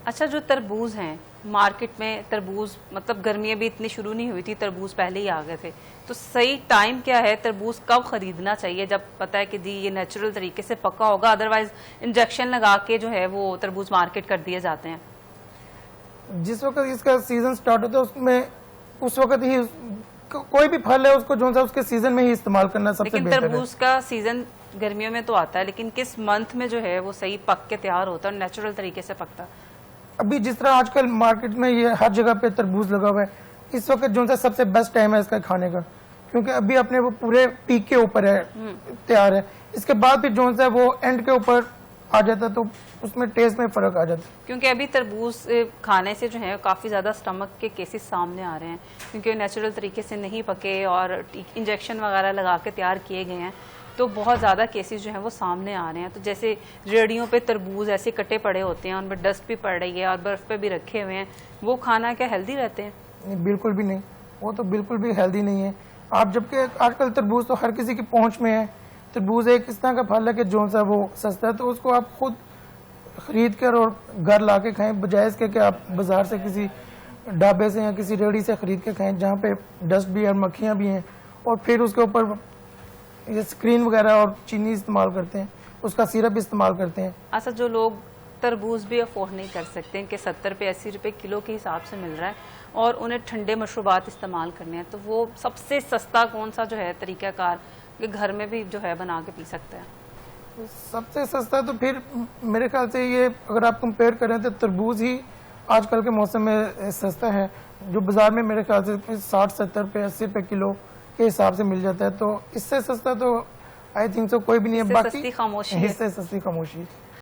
अच्छा, जो तरबूज हैं मार्केट में, तरबूज मतलब गर्मियाँ भी इतनी शुरू नहीं हुई थी, तरबूज पहले ही आ गए थे, तो सही टाइम क्या है, तरबूज कब खरीदना चाहिए जब पता है कि जी ये नेचुरल तरीके से पका होगा, अदरवाइज इंजेक्शन लगा के जो है वो तरबूज मार्केट कर दिए जाते हैं? जिस वक्त इसका सीजन स्टार्ट होता है उसमें उस वक्त ही कोई भी फल है उसको जो सा उसके सीजन में ही इस्तेमाल करना सबसे बेहतर है। लेकिन तरबूज का सीजन गर्मियों में तो आता है, लेकिन किस मंथ में जो है वो सही पक के तैयार होता है, नेचुरल तरीके से पकता है? अभी जिस तरह आजकल मार्केट में ये हर जगह पे तरबूज लगा हुआ है, इस वक्त जो सा सबसे बेस्ट टाइम है इसका खाने का, क्योंकि अभी अपने वो पूरे पीक के ऊपर है, तैयार है। इसके बाद फिर जो सा वो एंड के ऊपर आ जाता तो उसमें टेस्ट में फर्क आ जाता। क्योंकि अभी तरबूज खाने से जो है काफ़ी ज़्यादा स्टमक के केसेस सामने आ रहे हैं, क्योंकि नेचुरल तरीके से नहीं पके और इंजेक्शन वगैरह लगा के तैयार किए गए हैं, तो बहुत ज़्यादा केसेस जो हैं वो सामने आ रहे हैं। तो जैसे रेडियों पे तरबूज ऐसे कटे पड़े होते हैं, उनमें डस्ट भी पड़ रही है और बर्फ़ पे भी रखे हुए हैं, वो खाना क्या हेल्दी रहते हैं? नहीं, बिल्कुल भी नहीं, वो तो बिल्कुल भी हेल्दी नहीं है। आप जबकि आजकल तरबूज तो हर किसी की पहुंच में है। तरबूज एक इस तरह का फल है कि जो सा वो सस्ता है, तो उसको आप खुद खरीद कर और घर ला के खाएं, बजाय इसके कि आप बाजार से किसी ढाबे से या किसी रेहड़ी से खरीद के खाएं जहाँ पे डस्ट भी है, मक्खियाँ भी हैं, और फिर उसके ऊपर ये स्क्रीन वगैरह और चीनी इस्तेमाल करते हैं, उसका सिरप इस्तेमाल करते हैं। अच्छा, जो लोग तरबूज भी अफोर्ड नहीं कर सकते, इनके 70 पे 80 रुपए किलो के हिसाब से मिल रहा है और उन्हें ठंडे मशरूबात इस्तेमाल करने हैं, तो वो सबसे सस्ता कौन सा जो है तरीक़ाकार कि घर में भी जो है बना के पी सकते हैं? सबसे सस्ता तो फिर मेरे ख्याल से ये अगर आप कंपेयर करें तो तरबूज ही आजकल के मौसम में सस्ता है, जो बाजार में मेरे ख्याल से 60-70 रुपये 80 रुपये किलो के हिसाब से मिल जाता है। तो इससे सस्ता तो आई थिंक सो कोई भी नहीं है। बाकी सस्ती खामोशी, इससे सस्ती खामोशी।